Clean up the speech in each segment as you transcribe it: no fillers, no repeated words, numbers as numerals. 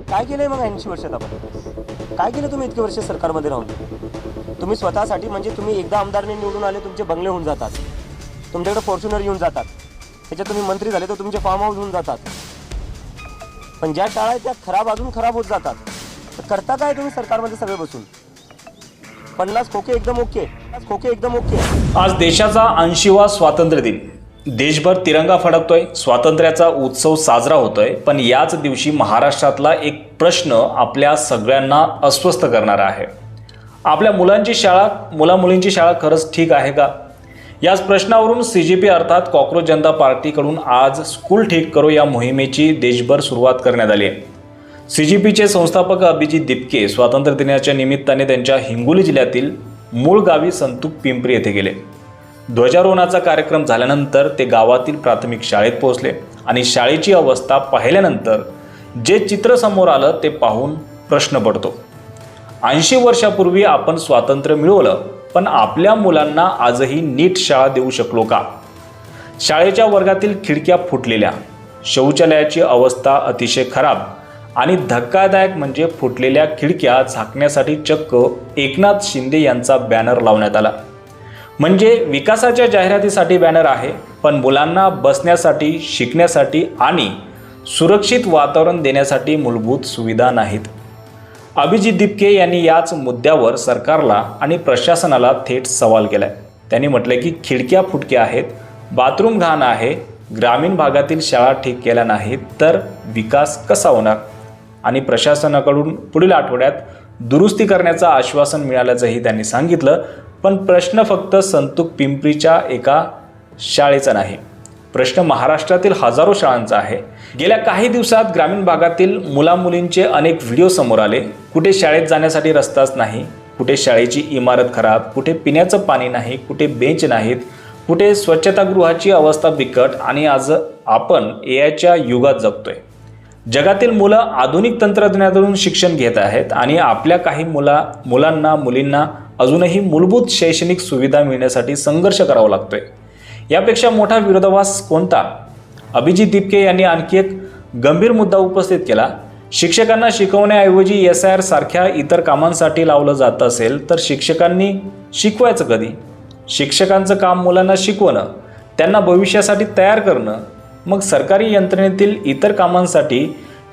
काय केलंय मग 80 वर्षात आपण? काय केलं तुम्ही इतके वर्ष सरकारमध्ये राहून? तुम्ही स्वतःसाठी म्हणजे तुम्ही एकदा आमदारने निवडून आले, तुमचे बंगले होऊन जातात, तुमच्याकडे फॉर्च्युनर येऊन जातात, त्याच्यात तुम्ही मंत्री झाले तर तुमचे फार्म हाऊस होऊन जातात, पण ज्या शाळा आहेत त्या खराब अजून खराब होत जातात. तर करता काय तुम्ही सरकारमध्ये सगळे बसून? 50 खोके एकदम ओके, 50 खोके एकदम ओके. आज देशाचा 80वा स्वातंत्र्य दिन. देशभर तिरंगा फडकतोय, स्वातंत्र्याचा उत्सव साजरा होतोय. पण याच दिवशी महाराष्ट्रातला एक प्रश्न आपल्या सगळ्यांना अस्वस्थ करणारा आहे. आपल्या मुलामुलींची शाळा खरंच ठीक आहे का? याच प्रश्नावरून CJP अर्थात कॉक्रोच जनता पार्टीकडून आज स्कूल ठीक करो या मोहिमेची देशभर सुरुवात करण्यात आली आहे. CJPचे संस्थापक अभिजित दिपके स्वातंत्र्य दिनाच्या निमित्ताने त्यांच्या हिंगोली जिल्ह्यातील मूळ गावी संतूक पिंपरी येथे गेले. ध्वजारोहणाचा कार्यक्रम झाल्यानंतर ते गावातील प्राथमिक शाळेत पोहोचले आणि शाळेची अवस्था पाहिल्यानंतर जे चित्र समोर आलं ते पाहून प्रश्न पडतो. 80 वर्षापूर्वी आपण स्वातंत्र्य मिळवलं, पण आपल्या मुलांना आजही नीट शाळा देऊ शकलो का? शाळेच्या वर्गातील खिडक्या फुटलेल्या, शौचालयाची अवस्था अतिशय खराब आणि धक्कादायक म्हणजे फुटलेल्या खिडक्या झाकण्यासाठी चक्क एकनाथ शिंदे यांचा बॅनर लावण्यात आला. म्हणजे विकासाच्या जाहिरातीसाठी बॅनर आहे, पण मुलांना बसण्यासाठी, शिकण्यासाठी आणि सुरक्षित वातावरण देण्यासाठी मूलभूत सुविधा नाहीत. अभिजित दिपके यांनी याच मुद्द्यावर सरकारला आणि प्रशासनाला थेट सवाल केलाय. त्यांनी म्हटलंय की खिडक्या फुटक्या आहेत, बाथरूम घाण आहे, ग्रामीण भागातील शाळा ठीक केल्या नाहीत तर विकास कसा होणार? आणि प्रशासनाकडून पुढील आठवड्यात दुरुस्ती करण्याचं आश्वासन मिळाल्याचंही त्यांनी सांगितलं. पण प्रश्न फक्त संतूक पिंपरीच्या एका शाळेचा नाही, प्रश्न महाराष्ट्रातील हजारो शाळांचा आहे. गेल्या काही दिवसात ग्रामीण भागातील मुलामुलींचे अनेक व्हिडिओ समोर आले. कुठे शाळेत जाण्यासाठी रस्ताच नाही, कुठे शाळेची इमारत खराब, कुठे पिण्याचं पाणी नाही, कुठे बेंच नाहीत, कुठे स्वच्छतागृहाची अवस्था बिकट. आणि आज आपण AIच्या युगात जगतोय. जगातील मुलं आधुनिक तंत्रज्ञानातून शिक्षण घेत आहेत आणि आपल्या काही मुलींना अजूनही मूलभूत शैक्षणिक सुविधा मिळण्यासाठी संघर्ष करावा लागतोय. यापेक्षा मोठा विरोधाभास कोणता? अभिजित दिपके यांनी आणखी एक गंभीर मुद्दा उपस्थित केला. शिक्षकांना शिकवण्याऐवजी SIR सारख्या इतर कामांसाठी लावलं जात असेल तर शिक्षकांनी शिकवायचं कधी? शिक्षकांचं काम मुलांना शिकवणं, त्यांना भविष्यासाठी तयार करणं. मग सरकारी यंत्रणेतील इतर कामांसाठी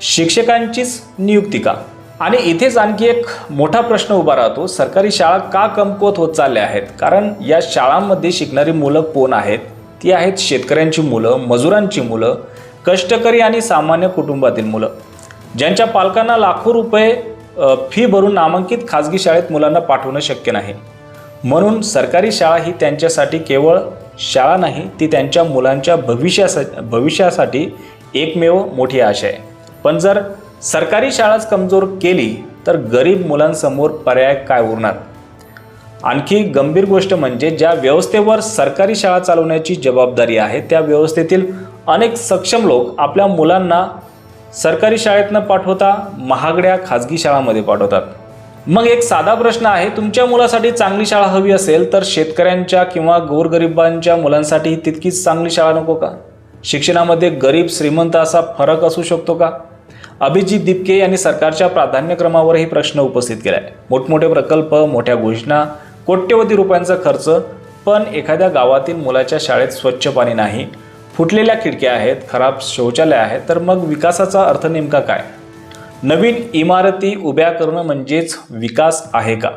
शिक्षकांचीच नियुक्ती का? आणि इथेच आणखी एक मोठा प्रश्न उभा राहतो. सरकारी शाळा का कमकुवत होत चालल्या आहेत? कारण या शाळांमध्ये शिकणारी मुलं कोण आहेत? ती आहेत शेतकऱ्यांची मुलं, मजुरांची मुलं, कष्टकरी आणि सामान्य कुटुंबातील मुलं, ज्यांच्या पालकांना लाखो रुपये फी भरून नामांकित खाजगी शाळेत मुलांना पाठवणं शक्य नाही. म्हणून सरकारी शाळा ही त्यांच्यासाठी केवळ शाळा नाही, ती त्यांच्या मुलांच्या भविष्यासाठी एकमेव मोठी आशा आहे. पण जर सरकारी शाळाच कमजोर केली तर गरीब मुलांसमोर पर्याय काय उरणार? आणखी गंभीर गोष्ट म्हणजे ज्या व्यवस्थेवर सरकारी शाळा चालवण्याची जबाबदारी आहे त्या व्यवस्थेतील अनेक सक्षम लोक आपल्या मुलांना सरकारी शाळेत न पाठवता महागड्या खाजगी शाळांमध्ये पाठवतात. मग एक साधा प्रश्न आहे, तुमच्या मुलासाठी चांगली शाळा हवी असेल तर शेतकऱ्यांच्या किंवा गोरगरिबांच्या मुलांसाठी तितकीच चांगली शाळा नको का? शिक्षणामध्ये गरीब श्रीमंत असा फरक असू शकतो का? अभिजित दिपके यांनी सरकारच्या प्राधान्यक्रमावरही प्रश्न उपस्थित केला आहे. मोठमोठे प्रकल्प, मोठ्या घोषणा, कोट्यवधी रुपयांचा खर्च, पण एखाद्या गावातील मुलाच्या शाळेत स्वच्छ पाणी नाही, फुटलेल्या खिडक्या आहेत, खराब शौचालय आहेत, तर मग विकासाचा अर्थ नेमका काय? नवीन इमारती उभ्या करणं म्हणजेच विकास आहे का?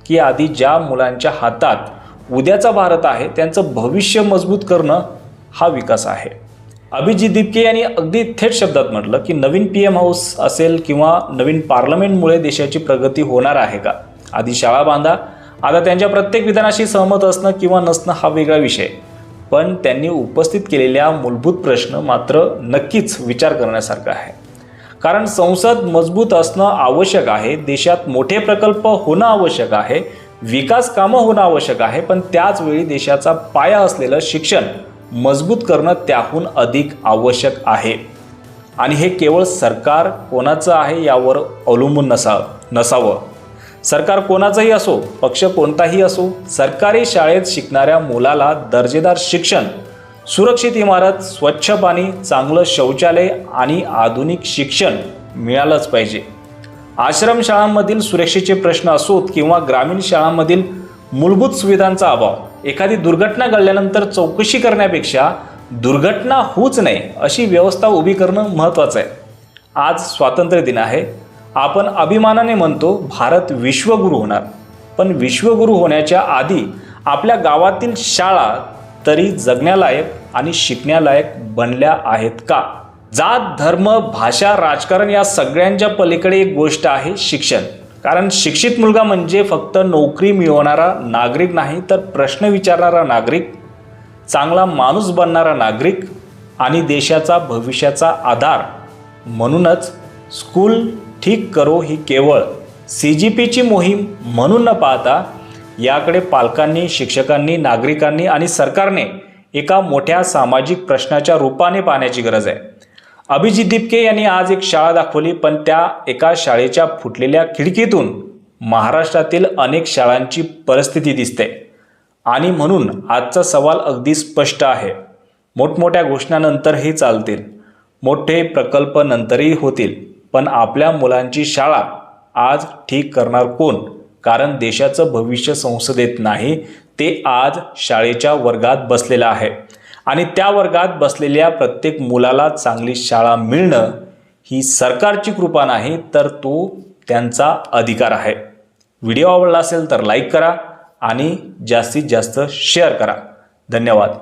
की आधी ज्या मुलांच्या हातात उद्याचा भारत आहे त्यांचं भविष्य मजबूत करणं हा विकास आहे? अभिजित दिपके यांनी अगदी थेट शब्दात म्हटलं की नवीन PM हाऊस असेल किंवा नवीन पार्लमेंटमुळे देशाची प्रगती होणार आहे का? आधी शाळा बांधा. आता त्यांच्या प्रत्येक विधानाशी सहमत असणं किंवा नसणं हा वेगळा विषय, पण त्यांनी उपस्थित केलेल्या मूलभूत प्रश्न मात्र नक्कीच विचार करण्यासारखा आहे. कारण संसद मजबूत असणं आवश्यक आहे, देशात मोठे प्रकल्प होणं आवश्यक आहे, विकास कामं होणं आवश्यक आहे, पण त्याचवेळी देशाचा पाया असलेलं शिक्षण मजबूत करणं त्याहून अधिक आवश्यक आहे. आणि हे केवळ सरकार कोणाचं आहे यावर अवलंबून नसावं. सरकार कोणाचंही असो, पक्ष कोणताही असो, सरकारी शाळेत शिकणाऱ्या मुलाला दर्जेदार शिक्षण, सुरक्षित इमारत, स्वच्छ पाणी, चांगलं शौचालय आणि आधुनिक शिक्षण मिळालंच पाहिजे. आश्रमशाळांमधील सुरक्षेचे प्रश्न असोत किंवा ग्रामीण शाळांमधील मूलभूत सुविधांचा अभाव, एखादी दुर्घटना घडल्यानंतर चौकशी करण्यापेक्षा दुर्घटना होऊच नये अशी व्यवस्था उभी करणं महत्त्वाचं आहे. आज स्वातंत्र्य दिन आहे. आपण अभिमानाने म्हणतो भारत विश्वगुरू होणार, पण विश्वगुरू होण्याच्या आधी आपल्या गावातील शाळा तरी जगण्यालायक आणि शिकण्यालायक बनल्या आहेत का? जात, धर्म, भाषा, राजकारण या सगळ्यांच्या पलीकडे एक गोष्ट आहे, शिक्षण. कारण शिक्षित मुलगा म्हणजे फक्त नोकरी मिळवणारा नागरिक नाही, तर प्रश्न विचारणारा नागरिक, चांगला माणूस बनणारा नागरिक आणि देशाचा भविष्याचा आधार. म्हणूनच स्कूल ठीक करो ही केवळ CGPची मोहीम म्हणून न पाहता याकडे पालकांनी, शिक्षकांनी, नागरिकांनी आणि सरकारने एका मोठ्या सामाजिक प्रश्नाच्या रूपाने पाहण्याची गरज आहे. अभिजित दिपके यांनी आज एक शाळा दाखवली, पण त्या एका शाळेच्या फुटलेल्या खिडकीतून महाराष्ट्रातील अनेक शाळांची परिस्थिती दिसते. आणि म्हणून आजचा सवाल अगदी स्पष्ट आहे. मोठमोठ्या घोषणानंतरही चालतील, मोठे प्रकल्प नंतरही होतील, पण आपल्या मुलांची शाळा आज ठीक करणार कोण? कारण देशाचं भविष्य संसदेत नाही, ते आज शाळेच्या वर्गात बसलेलं आहे. आणि त्या वर्गात बसलेल्या प्रत्येक मुलाला चांगली शाळा मिळणं ही सरकारची कृपा नाही, तर तो त्यांचा अधिकार आहे. व्हिडिओ आवडला असेल तर लाईक करा आणि जास्तीत जास्त शेअर करा. धन्यवाद.